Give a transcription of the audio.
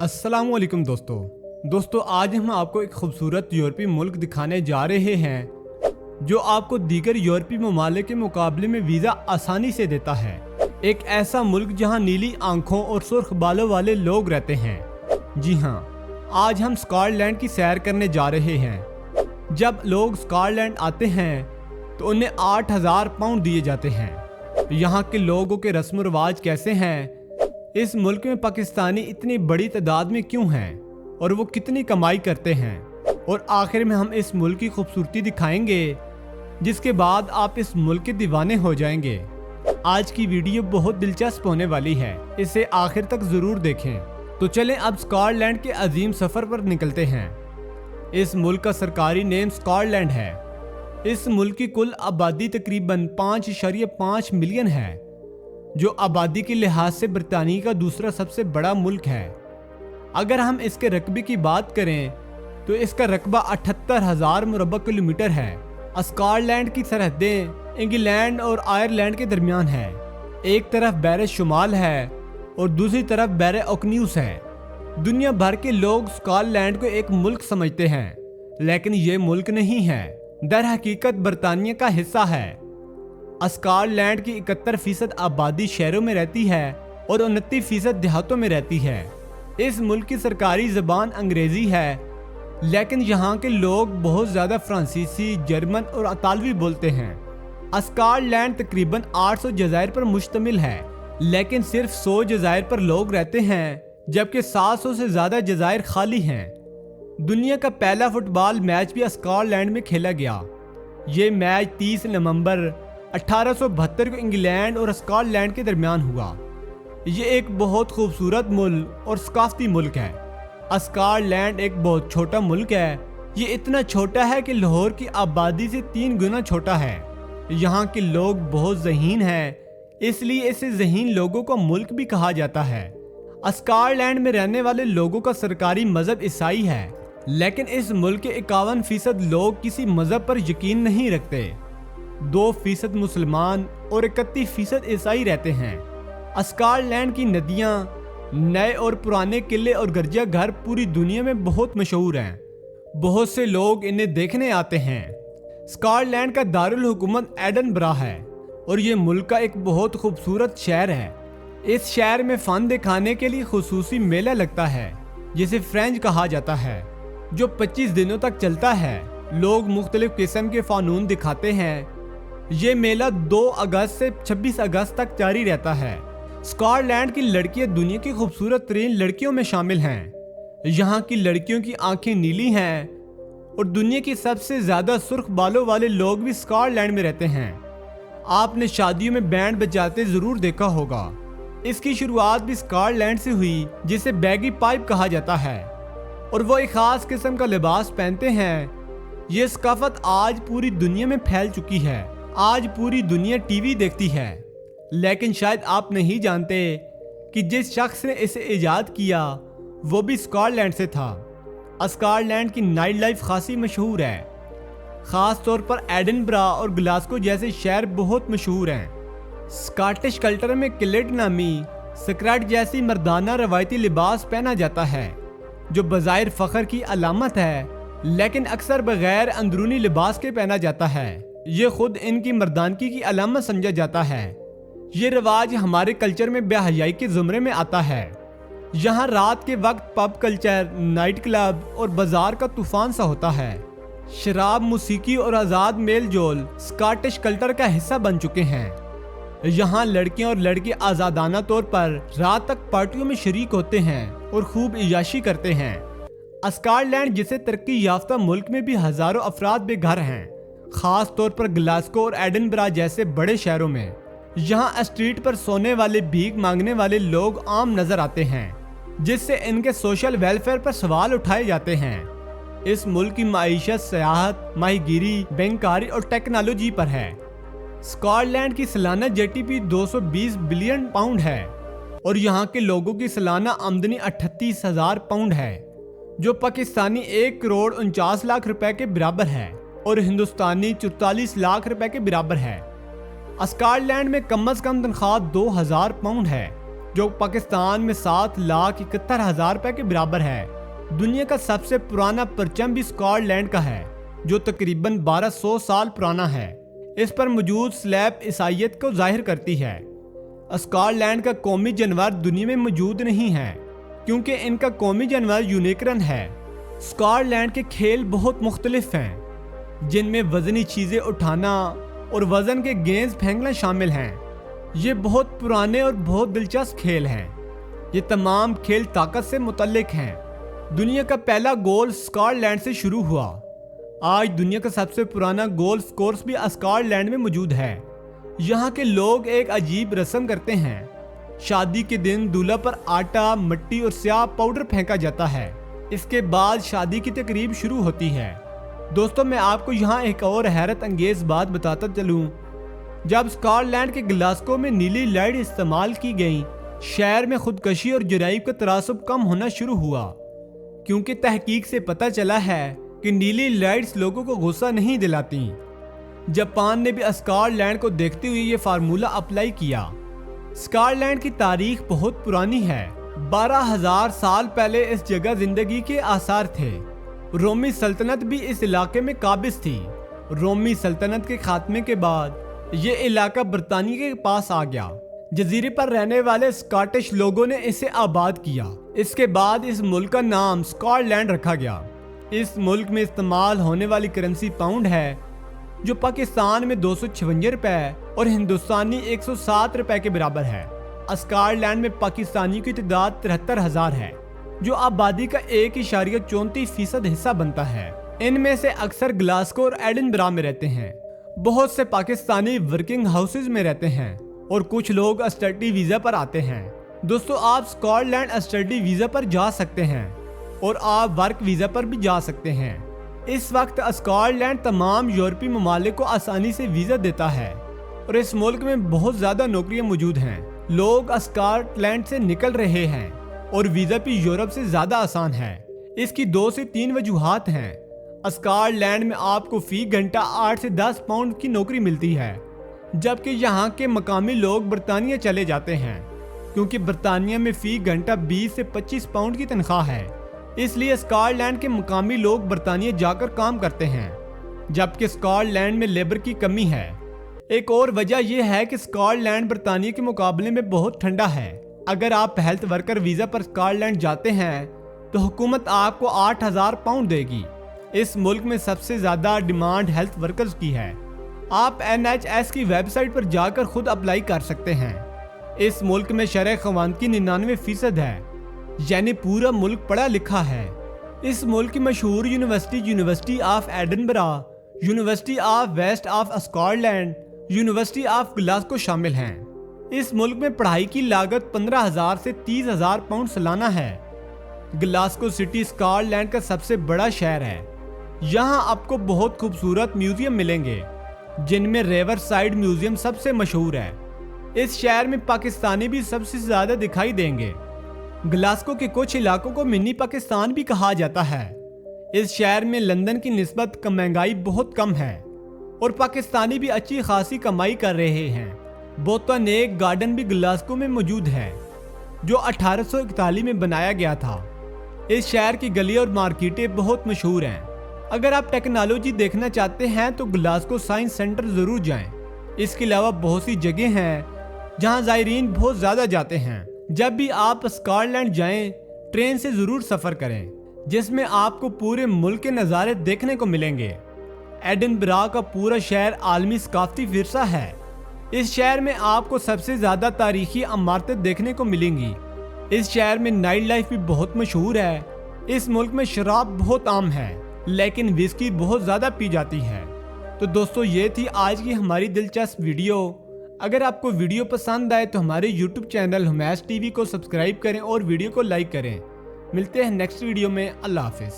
अस्सलामुअलैकुम दोस्तों आज हम आपको एक खूबसूरत यूरोपीय मुल्क दिखाने जा रहे हैं जो आपको दीगर यूरोपीय ममालिक के मुकाबले में वीज़ा आसानी से देता है। एक ऐसा मुल्क जहां नीली आंखों और सुर्ख बालों वाले लोग रहते हैं। जी हां, आज हम स्कॉटलैंड की सैर करने जा रहे हैं। जब लोग स्कॉटलैंड आते हैं तो उन्हें 8000 पाउंड दिए जाते हैं। यहाँ के लोगों के रस्म रिवाज कैसे हैं, इस मुल्क में पाकिस्तानी इतनी बड़ी तादाद में क्यों हैं और वो कितनी कमाई करते हैं, और आखिर में हम इस मुल्क की खूबसूरती दिखाएंगे जिसके बाद आप इस मुल्क के दीवाने हो जाएंगे। आज की वीडियो बहुत दिलचस्प होने वाली है, इसे आखिर तक जरूर देखें। तो चलें अब स्कॉटलैंड के अजीम सफर पर निकलते हैं। इस मुल्क का सरकारी नेम स्कॉटलैंड है। इस मुल्क की कुल आबादी तकरीबन 5.5 मिलियन है, जो आबादी के लिहाज से बरतानिया का दूसरा सबसे बड़ा मुल्क है। अगर हम इसके रकबे की बात करें तो इसका रकबा 78,000 मुरबा किलोमीटर है। स्कॉटलैंड की सरहदें इंग्लैंड और आयरलैंड के दरमियान है। एक तरफ बैर शुमाल है और दूसरी तरफ बैर ओकन्यूस है। दुनिया भर के लोग स्कॉटलैंड को एक मुल्क समझते हैं, लेकिन ये मुल्क नहीं है, दर हकीकत बरतानिया का हिस्सा है। स्कॉटलैंड की 71% आबादी शहरों में रहती है और 29% देहातों में रहती है। इस मुल्क की सरकारी ज़बान अंग्रेज़ी है, लेकिन यहाँ के लोग बहुत ज़्यादा फ्रांसीसी, जर्मन और इतालवी बोलते हैं। स्कॉटलैंड तकरीबन 800 जज़ायर पर मुश्तमिल है, लेकिन सिर्फ 100 जज़ायर पर लोग रहते हैं, जबकि 700 से ज़्यादा जज़ायर खाली हैं। दुनिया का पहला फुटबॉल मैच भी स्कॉटलैंड में खेला गया। ये मैच 30 नवंबर 1872 को इंग्लैंड और स्कॉटलैंड के दरमियान हुआ। ये एक बहुत खूबसूरत मुल्क और सकाफती मुल्क है। स्कॉटलैंड एक बहुत छोटा मुल्क है। ये इतना छोटा है कि लाहौर की आबादी से 3 गुना छोटा है। यहाँ के लोग बहुत ज़हीन हैं, इसलिए इसे ज़हीन लोगों का मुल्क भी कहा जाता है। स्कॉटलैंड में रहने वाले लोगों का सरकारी मजहब ईसाई है, लेकिन इस मुल्क के 51% लोग किसी मजहब पर यकीन नहीं रखते। 2% मुसलमान और 31% ईसाई रहते हैं। स्कॉटलैंड की नदियाँ, नए और पुराने किले और गिरजा घर पूरी दुनिया में बहुत मशहूर हैं। बहुत से लोग इन्हें देखने आते हैं। स्कॉटलैंड का दारुल हुकूमत एडनबरा है और ये मुल्क का एक बहुत खूबसूरत शहर है। इस शहर में फन दिखाने के लिए खुसूसी मेला लगता है, जिसे फ्रेंच कहा जाता है, जो 25 दिनों तक चलता है। लोग मुख्तलिफ किस्म के फानून दिखाते हैं। ये मेला 2 अगस्त से 26 अगस्त तक जारी रहता है। स्कॉटलैंड की लड़कियां दुनिया की खूबसूरत तरीन लड़कियों में शामिल हैं। यहाँ की लड़कियों की आंखें नीली हैं और दुनिया की सबसे ज्यादा सुर्ख बालों वाले लोग भी स्कॉटलैंड में रहते हैं। आपने शादियों में बैंड बजाते जरूर देखा होगा। इसकी शुरुआत भी स्कॉटलैंड से हुई, जिसे बैगी पाइप कहा जाता है, और वो एक खास किस्म का लिबास पहनते हैं। ये सकाफत आज पूरी दुनिया में फैल चुकी है। आज पूरी दुनिया टीवी देखती है, लेकिन शायद आप नहीं जानते कि जिस शख्स ने इसे इजाद किया वो भी स्कॉटलैंड से था। स्कॉटलैंड की नाइट लाइफ खासी मशहूर है। ख़ास तौर पर एडिनबरा और ग्लासगो जैसे शहर बहुत मशहूर हैं। स्कॉटिश कल्चर में किलेट नामी स्कर्ट जैसी मर्दाना रवायती लिबास पहना जाता है, जो बज़ाहिर फ़ख्र की अलामत है, लेकिन अक्सर बगैर अंदरूनी लिबास के पहना जाता है। ये खुद इनकी मर्दानगी की अलामत समझा जाता है। ये रिवाज हमारे कल्चर में बेहयाई के ज़ुमरे में आता है। यहाँ रात के वक्त पब कल्चर, नाइट क्लब और बाजार का तूफान सा होता है। शराब, मौसीकी और आज़ाद मेल जोल स्कॉटिश कल्चर का हिस्सा बन चुके हैं। यहाँ लड़कियाँ और लड़के आज़ादाना तौर पर रात तक पार्टियों में शरीक होते हैं और खूब इयाशी करते हैं। स्कॉटलैंड जिसे तरक्की याफ्ता मुल्क में भी हज़ारों अफराद बेघर हैं, खास तौर पर ग्लासगो और एडिनबरा जैसे बड़े शहरों में। यहाँ स्ट्रीट पर सोने वाले, भीख मांगने वाले लोग आम नजर आते हैं, जिससे इनके सोशल वेलफेयर पर सवाल उठाए जाते हैं। इस मुल्क की माईशत सयाहत, माहीगीरी, बैंककारी और टेक्नोलॉजी पर है। स्कॉटलैंड की सालाना जीडीपी 220 बिलियन पाउंड है और यहाँ के लोगों की सालाना आमदनी 38,000 पाउंड है, जो पाकिस्तानी 1,49,00,000 रुपए के बराबर है और हिंदुस्तानी 44 लाख रुपए के बराबर है। स्कॉटलैंड में कम से कम तनख्वाह 2000 पाउंड है। जो पाकिस्तान में 7,71,000 रुपए के बराबर है। दुनिया का सबसे पुराना परचम भी स्कॉटलैंड का है, जो तकरीबन 1200 साल पुराना है। इस पर मौजूद स्लैब ईसाइयत को जाहिर करती है। स्कॉटलैंड का कौमी जानवर दुनिया में मौजूद नहीं है, क्योंकि इनका कौमी जानवर यूनिकॉर्न है। स्कॉटलैंड के खेल बहुत मुख्तलिफ हैं, जिनमें वजनी चीज़ें उठाना और वजन के गेंद फेंकना शामिल हैं। ये बहुत पुराने और बहुत दिलचस्प खेल हैं। ये तमाम खेल ताकत से मुतल्लिक हैं। दुनिया का पहला गोल्फ स्कॉटलैंड से शुरू हुआ। आज दुनिया का सबसे पुराना गोल्फ कोर्स भी स्कॉटलैंड में मौजूद है। यहाँ के लोग एक अजीब रस्म करते हैं। शादी के दिन दूल्हा पर आटा, मिट्टी और स्याह पाउडर फेंका जाता है। इसके बाद शादी की तकरीब शुरू होती है। दोस्तों, मैं आपको यहाँ एक और हैरत अंगेज बात बताता चलूँ। जब स्कॉटलैंड के ग्लासगो में नीली लाइट इस्तेमाल की गई, शहर में खुदकशी और जराइम का तनासब कम होना शुरू हुआ, क्योंकि तहकीक से पता चला है कि नीली लाइट्स लोगों को गुस्सा नहीं दिलाती। जापान ने भी स्कॉटलैंड को देखते हुए ये फार्मूला अप्लाई किया। स्कॉटलैंड की तारीख बहुत पुरानी है। 12,000 साल पहले इस जगह जिंदगी के आसार थे। रोमी सल्तनत भी इस इलाके में काबिज थी। रोमी सल्तनत के खात्मे के बाद ये इलाका बरतानिया के पास आ गया। जजीरे पर रहने वाले स्कॉटिश लोगों ने इसे आबाद किया। इसके बाद इस मुल्क का नाम स्कॉटलैंड रखा गया। इस मुल्क में इस्तेमाल होने वाली करेंसी पाउंड है, जो पाकिस्तान में 256 रुपए और हिंदुस्तानी 107 रुपए के बराबर है। स्कॉटलैंड में पाकिस्तानियों की तादाद 73,000 है, जो आबादी का 1.34% हिस्सा बनता है। इनमें से अक्सर ग्लासगो और एडिनबरा में रहते हैं। बहुत से पाकिस्तानी वर्किंग हाउसेज में रहते हैं और कुछ लोग स्टडी वीजा पर आते हैं। दोस्तों, आप स्कॉटलैंड स्टडी वीजा पर जा सकते हैं और आप वर्क वीजा पर भी जा सकते हैं। इस वक्त स्कॉटलैंड तमाम यूरोपीय ममालिक को आसानी से वीजा देता है और इस मुल्क में बहुत ज्यादा नौकरियां मौजूद हैं। लोग स्कॉटलैंड से निकल रहे हैं और वीजा भी यूरोप से ज्यादा आसान है। इसकी 2 से 3 वजूहात हैं। स्कॉटलैंड में आपको फी घंटा 8 से 10 पाउंड की नौकरी मिलती है, जबकि यहाँ के मकामी लोग बरतानिया चले जाते हैं, क्योंकि बरतानिया में फी घंटा 20 से 25 पाउंड की तनख्वाह है। इसलिए स्कॉटलैंड के मकामी लोग बरतानिया जाकर काम करते हैं, जबकि स्कॉटलैंड में लेबर की कमी है। एक और वजह यह है कि स्कॉटलैंड बरतानिया के मुकाबले में बहुत ठंडा है। अगर आप हेल्थ वर्कर वीजा पर स्कॉटलैंड जाते हैं तो हुकूमत आपको 8,000 पाउंड देगी। इस मुल्क में सबसे ज्यादा डिमांड हेल्थ वर्कर्स की है। आप NHS की वेबसाइट पर जाकर खुद अप्लाई कर सकते हैं। इस मुल्क में शरह ख़वानगी 99% है, यानी पूरा मुल्क पढ़ा लिखा है। इस मुल्क की मशहूर university of Edinburgh, university of west of Scotland, university of Glasgow शामिल हैं। इस मुल्क में पढ़ाई की लागत 15,000 से 30,000 पाउंड सालाना है। ग्लासगो सिटी स्कॉटलैंड का सबसे बड़ा शहर है। यहाँ आपको बहुत खूबसूरत म्यूजियम मिलेंगे, जिनमें रिवर साइड म्यूजियम सबसे मशहूर है। इस शहर में पाकिस्तानी भी सबसे ज्यादा दिखाई देंगे। ग्लासगो के कुछ इलाकों को मिनी पाकिस्तान भी कहा जाता है। इस शहर में लंदन की निस्बत महंगाई बहुत कम है और पाकिस्तानी भी अच्छी खासी कमाई कर रहे हैं। बोतानिक गार्डन भी ग्लासगो में मौजूद है, जो 1841 में बनाया गया था। इस शहर की गली और मार्केटें बहुत मशहूर हैं। अगर आप टेक्नोलॉजी देखना चाहते हैं तो ग्लासगो साइंस सेंटर जरूर जाएं। इसके अलावा बहुत सी जगह हैं जहां ज़ायरीन बहुत ज़्यादा जाते हैं। जब भी आप स्कॉटलैंड जाएं, ट्रेन से ज़रूर सफ़र करें, जिसमें आपको पूरे मुल्क के नज़ारे देखने को मिलेंगे। एडिनबरा का पूरा शहर आलमी सकाफती विरसा है। इस शहर में आपको सबसे ज़्यादा तारीखी इमारतें देखने को मिलेंगी। इस शहर में नाइट लाइफ भी बहुत मशहूर है। इस मुल्क में शराब बहुत आम है, लेकिन विस्की बहुत ज़्यादा पी जाती है। तो दोस्तों, ये थी आज की हमारी दिलचस्प वीडियो। अगर आपको वीडियो पसंद आए तो हमारे YouTube चैनल हुमैस TV को सब्सक्राइब करें और वीडियो को लाइक करें। मिलते हैं नेक्स्ट वीडियो में। अल्लाह हाफिज़।